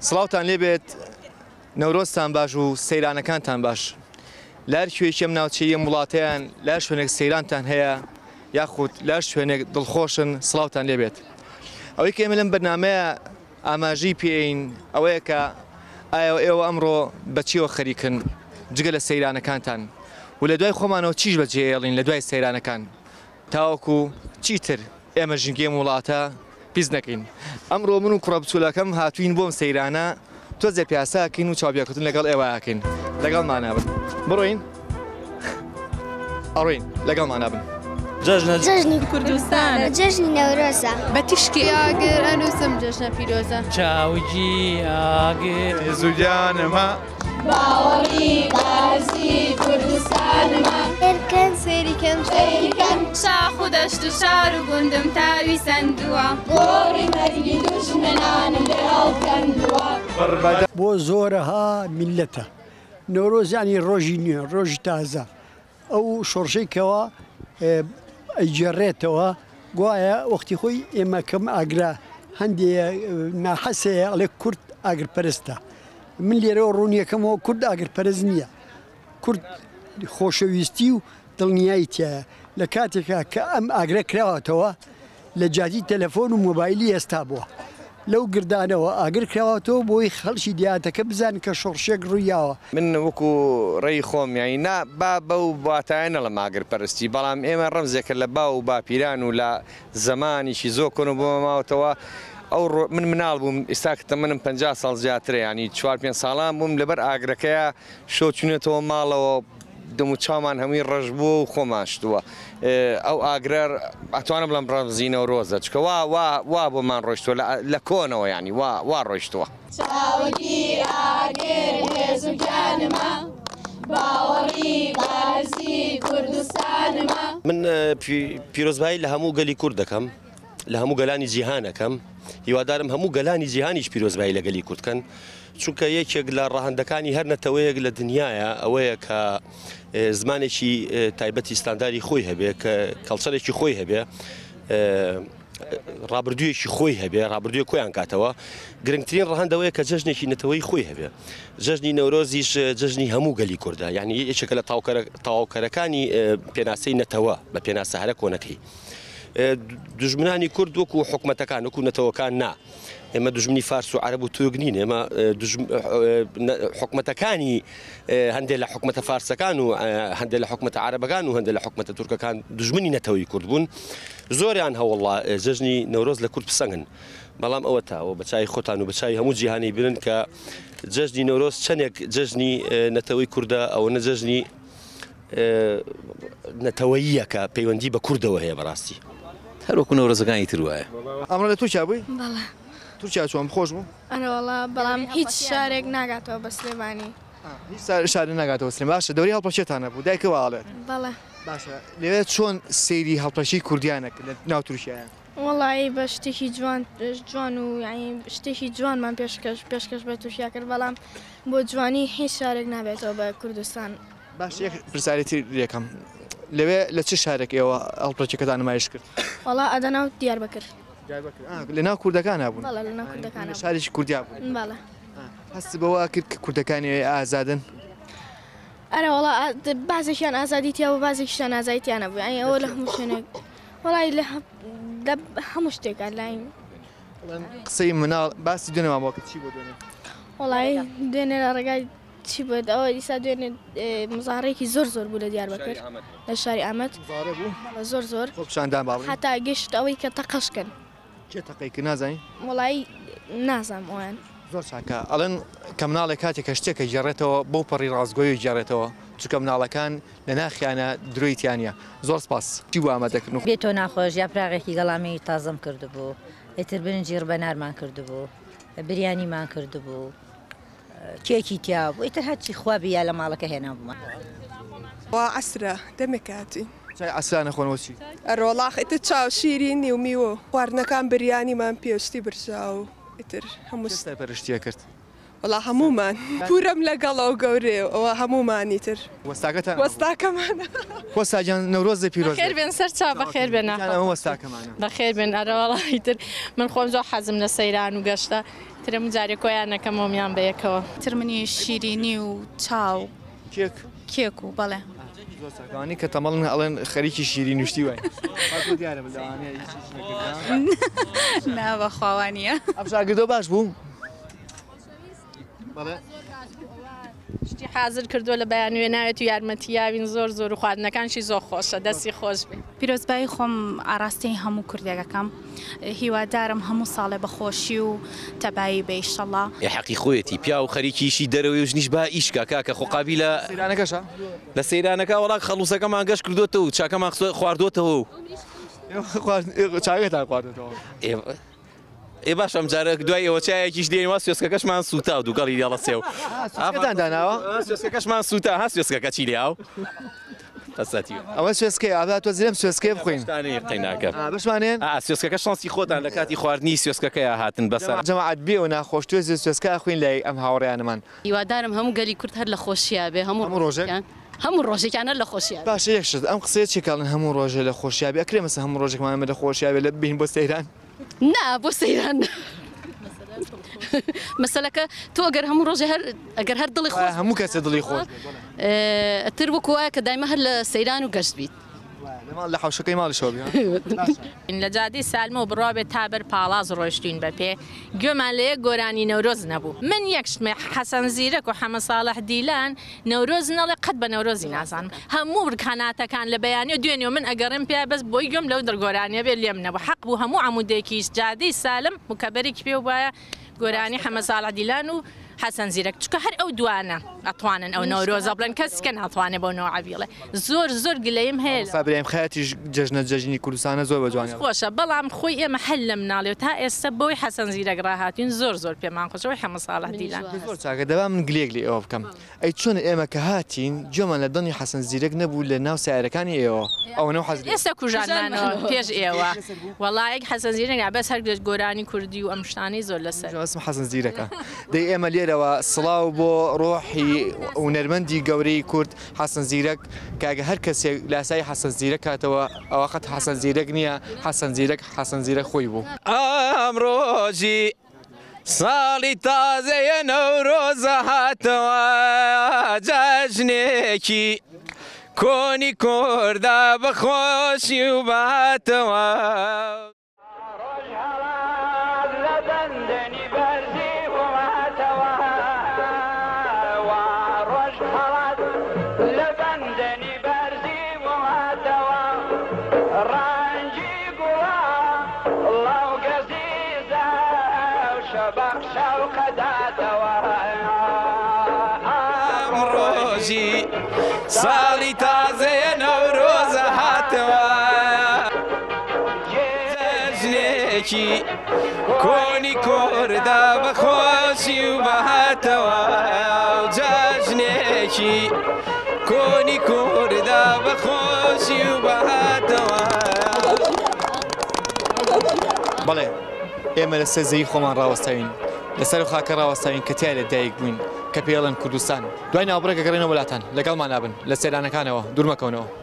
سڵاوتان لێبێت نەورۆزتان باش و سەیرانەکانتان باش لار کوێشەم ناوچەیە وڵاتیان لار شوێنێک سەیرانتان هەیە یاخود لار شوێنێک دڵخۆشن سڵاوتان لێبێت ئەوەی کە ئێمە لەم بەرنامەیە ئاماژەی پێین ئەوەیە کە ئایا ئێوە ئەمڕۆ بەچیەوە خەریکن جگە لە سەیرانەکانتان و لە دوای خۆمانەوە چیش بەجێهێڵین لە دوای سەیرانەکان تاوەکو چیتر ئێمە ژینگەی وڵاتە پیس نەکەین ئەمڕۆ من و کوڕە بچوولەکەم هاتوین بۆم سەیرانە تۆزێ پیاساکەین و چاوبیاکەوتن لەگەڵ ئێوەیەکەین لەگەڵمانابن بڕۆین ئەڕۆین لەگەڵمانابن جژنی کوردستانە جژنی نەورۆزە بەتیشکی ئاگر ئەنووسم جژنە پیرۆزە چاوجی ئاگر زوجانمە باوەڕی بازی کوردستانمە ئێرکەن سێریکەم سەیریکەن شاخ و دەشت و شار و گوندم تاوی سندووە گۆڕی مەرگی دوژمنانم لێ هەڵکەندووە بۆ زۆرەها میلەتە نۆرۆز ینی ڕۆژی نوێ ڕۆژی تازە ئەو شۆڕشەیەکەوە ئەیجێڕێتەوە گوایە وەختی خۆی ئێمە کەم ئاگرا هەندێک ناحەسەیە ئەڵێ کورد ئاگرپەرستە من لێرەوە ڕوونیەکەمەوە کورد ئاگرپەرز نییە کورد خۆشەویستی و دڵنیایی تایە لە کاتێکا کە ئەم ئاگرە کراوەتەوە لە جاتی تەلەفۆن و مۆبایلی ئێستا بووە لەو گردانەوە ئاگر کراوەتەوە بۆی خەڵکی دیاتەکە بزانن کە شۆڕشێک ڕوویاوە من وەکو ڕێی خۆم یانی نا با بەو باتایەنە لە ماگرپەرستی بەڵام ئێمە ڕەمزێکە لە با و باپیران و لە زەمانیشی زۆر کۆن و بۆ ماوەتەوە ئەو من مناڵ بووم ئێستا کە منم 50 ساڵ زیاترە ینی 4-5 ساڵان بووم لەبەر ئاگرەکەیە شۆ چونێتەوە ماڵەوە دەم و چامان هەمووی ڕەش بووە و خۆماشتووە ئەو ئاگرەر ئەتوانم بڵم ڕەمزینەوە ڕۆزە چکە وا بۆمان ڕۆیشتووە لە کۆنەوە ینی وا ڕۆیشتووە چاوەکی ئاگر هێزوگیانمە باوەڕی بازی کوردستانمە من پیرۆزبایی لە هەموو گەلی کورد دەکەم لە هەموو گەلانی جیهانەکەم هیوادارم هەموو گەلانی جیهانیش پیرۆزبایی لە گەلی کوردکەن چونکە یەکێک لە ڕاهەندەکانی هەر نەتەوەیەک لە دنیاە ئەوەیە کە زمانێکی تایبەتی ستانداری خۆی هەبێ کە کەڵچەرێکی خۆی هەبێ ڕابردوویەکی خۆی هەبێ ڕابردووی کۆیان کاتەوە گرنگترین ڕەهەندەوەیە کە جەژنێکی نەتەوەی خۆی هەبێ جەژنی نەورۆزیش جەژنی هەموو گەلی کوردە یعنی یەکێکە لە تاواوکەرەکانی پێناسەی نەتەوە بە پێناسە هەرە کۆنەکەی دژمنانی کورد وەکو حکومەتەکان وەکو نەتەوەکان نا ئێمە دژمنی فارس و عەرەب و تورک نین ئێمە حکومەتەکانی هەندێک لە حکومەتە فارسەکان و هەندێک لە حکومەتە عەرەبەکان و هەندێک لە حکومەتە تورکەکان دژمنی نەتەوەی کورد بوون زۆریان هەوڵا جەژنی نەورۆز لە کورد بسەنگن بەڵام ئەوە تاوە بەچای خۆتان و بەچای هەموو جیهانی بنن کە جەژنی نەورۆز چەندێک جەژنی نەتەوەی کووردە ئەوە نەجەژنی نەتەوەییە کە پەیوەندی بە کوردەوە هەیە بەڕاستی هەروەکو نەورۆزەکانی تر وایە ئەمڕۆ لە تورکیا بووی؟ بەڵێ تورکیا چۆن خۆش بوو؟ ئەنەوەڵا بەڵام هیچ شارێک ناگاتەوە بە سلێمانی هیچ شارێک ناگاتەوە سلێم باشە دەوری هەڵپەشێتانە بوو دایکەوە ئاڵێت بەڵێ باشە لەوێت چۆن سەیری هەڵپەشی کوردیانێک لە ناو تورکیایە وەڵی بە شتێکی جوان و شتێکی جوانمان پێشکەش بە تورکیا کرد بەڵام بۆ جوانی هیچ شارێک نابێتەوە بە کوردستان باش یەک پرسیارەتی یەکەم لەوێ لە چه شارێک ئێوە هەڵپەشەکەتان نمایش کرد؟ وەڵا ئەدەناو دیاربەکر لە ناو کوردەکان هەبوون؟ بەڵێ لە ناو کوردەکان شارێکی کوردیا بوون؟ بەڵێ هەستی بەوە کرد کە کوردەکانی ئازادن؟ ئەرە وەڵا بازێکیان ئازادیتیا و بازێکیشان ئازادیتیانە بوو ئەی ئەوە لە هەموو شوێنێک وەڵی لە هەموو شتێکە لاین قسەی مناڵ باسی دوێنێ مامۆکە چی بۆ دوێنێ؟ وەڵی دوێنێ لە ڕێگای چی بێت ئەوە ئیسا دوێنێ مزارێکی زۆر بوو لە دیاربەکر لە شاری ئامەد زۆر خۆپشاندان باڵی هەتا گەشت ئەوەی کە تەقەشکن کێ تەقەیکە نازانی؟ وەڵی نازانم ئەویان زۆر چاکە ئەڵێن کە مناڵێک کاتێکە شتێکە جێڕێتەوە بۆ پەڕی ڕازگۆی جێڕێتەوە چونکە مناڵەکان لە ناخیانە درۆیتیانە زۆر سپاس چی بۆ ئامادەکردن بێتۆ ناخۆش یاپراغێکی گەڵامی تازەم کردبوو ئیتر برنجی ڕبەنارمان کردبوو بریانیمان کردبوو کێکی تیا بوو ئیتر هەرچی خوابی یا لە ماڵەکە هێنابوومە وا عسرە دەمێکاتی چای ئاسرانە خۆنەوە چی؟ ئەرۆڵاخ ئیتر چاو شیرینی و میوە خواردنەکان بریانیمان پێشتی برژا و ئیتر هەموو پەرشتیە کرد وڵا هەمومان پورەم لەگەڵەوە گەورەیە ئەوە هەمومانی تر وەستاکەتان وەستاکەمانە وەستاجان نەورۆزی پیرۆز خێر بێن سەر چاو بەخێر بێنە وەستاکەمانە بەخێر بێن ئەرەوەڵی تر من خۆم زۆر حەزم لە سەیران و گەشتە ترم جارێک کۆیان نەکەمەوەمیان بەیەکەوە ترمنی شیرینی و چاو کێک و بەڵێ زۆرانی کە تەمەڵن ئەڵێن خەریکی شیری نوشتی وای ناوە خواوانیە ئەم شاگردۆ باش بوو شتی حاضر کردووە لە بەیانوێ ناوێت و یارمەتیاوین زۆر زۆر و خواردنەکانشی زۆر خۆشە دەستی خۆش بێ پیرۆزبایی خۆم ئاراستەی هەموو کوردێکەکەم هیوادارم هەموو ساڵێ بەخۆشی و تەبایی بە ئیشەڵڵا حەقی خۆیەتی پیا و خەریکیشی دەرەوەی و ژنیش با ئیشکا کاکە خۆقابی لە سەیرانەکە وڵات خەڵوسەکەمان گەشت کردوتەوە و چاکەمان خواردوتەوە چاکەتان خواردێتەوە ئێ باش ئەم جارە دوای ئەوە چایەکیش دێنەوە سوێسکەکەشمان سوتا و دووگەڵی دێڵە سێو داناوە سوێسکەکەشمان سوتا ها سوێسکەکە چی لێاو ئەوە سوێسکەی ئادا تۆ زیرم سوێسکەی بخوین قەیناکە بشمانێن سوێسکەکە شانسی خۆتان لە کاتی خواردنی سوێسکەکەی هاتن بەسەر جەماعەت بێ و ناخۆش توێ سوێسکە خوین لای ئەم هاوڕێیانمان هیوادارم هەموو گەلی کورد هەر لە خۆشییا بێ هەموو ڕۆژێک هەموو ڕۆژێکیانە لە خۆشییا باشە یەکشت ئەم قسەیە چێکاڵن هەموو ڕۆژێ لە خۆشیابی ئەکرێ مەسە هەموو ڕۆژێکمان لە خۆشیابێ لە بین بۆ سەیران نا بۆ سەیران مەسەلەکە تۆ ئەگەر هەموو ڕۆژێ ئەگەر هەر دڵی خۆش هەموو کەسێ دڵی خۆش تر وەکو وایە کە دایمە هەر لە سەیران و گەشت بیت لە حوشەکەی ماڵی شۆ لە جادی سالمە و بڕابێت تا بەر پاڵاز ڕۆیشتوین بە پێ گوێمان لە یەک گۆرانی نەورۆز نەبوو من یەکشتمە حەسەن زیرەک و حەمە ساڵح دیلان نەورۆز نەڵێ قەت بە نەورۆزی نازانم هەموو ڕکاناتەکان لە بەیانی و دوێنێ و من ئەگەڕم پێ بەس بۆی گوێم لەو دەرگۆرانیە بێ لێم نەبوو حەق بوو هەموو عمودێکیش جادی سالم مکەبەرێکی پێ وایە گۆرانی حەمە ساڵح دیلان و حەسەن زیرەک چکە هەر ئەو دوانە ئەتوانن ئەو نەورۆزە بڵێن کەسکە ناتوانێت بۆ نەوە عەبیڵێ زۆر زۆر گلەیم هەیە سابریم خەیەتیش جەژنی کوردستانە زۆر بەجوانە خۆشە بەڵام خۆی ئێمە هەل لە مناڵێ تا ئێستا بۆی حەسەن زیرەک ڕاهاتوین زۆر زۆر پێمان خۆشەوەی حەمە ساڵح دیلان زۆر چاکە دەبا من گلێک لێ ئێوە بکەم ئەی چۆن ئێمە کە هاتین جۆمان لە دڵنی حەسەن زیرەک نەبوو لە ناو سیارەکانی ئێوە ئەو نەو حەز ئێستا کوژانمانەوە پێش ئێوە وەڵایەک حەسەن زیرەک بەس هەر گۆرانی کوردی و ئەم شتانەی زۆر لەسەر اسم حەسەن زیرەکە دەی ئێمە لێرەوە سڵاو بۆ ڕۆحی و نەرمەندی گەورەی کورد حەسەن زیرەک کاگە هەر کەسێک لاسای حەسەن زیرەک کاتەوە ئەوە قەت حەسەن زیرەک نییە حەسەن زیرەک خۆی بوو ئەمڕۆژی ساڵی تازەیە نەورۆزە هاتەوە جەژنێکی کۆنی کوردا بەخۆشی و باتەوە ساڵی تازەیە نەورۆزە هاتەوە جەژنێکی کۆنی کوردا بەخۆشی و بەهاتەوە جەژنێکی کۆنی کوردا بەخۆشی و بەهاتەوە بەڵێ ئێمە لە سەرزەوی خۆمان ڕاوەستاوین لەسەر خاکە ڕاوەستاوین کە تیا لە دایک بووین کە پێڵەن کوردستان دوای ناوبڕێکە گەڕێنەوە وڵاتان لەگەڵمان نابن لە سەیرانەکانەوە دوور مەکەونەوە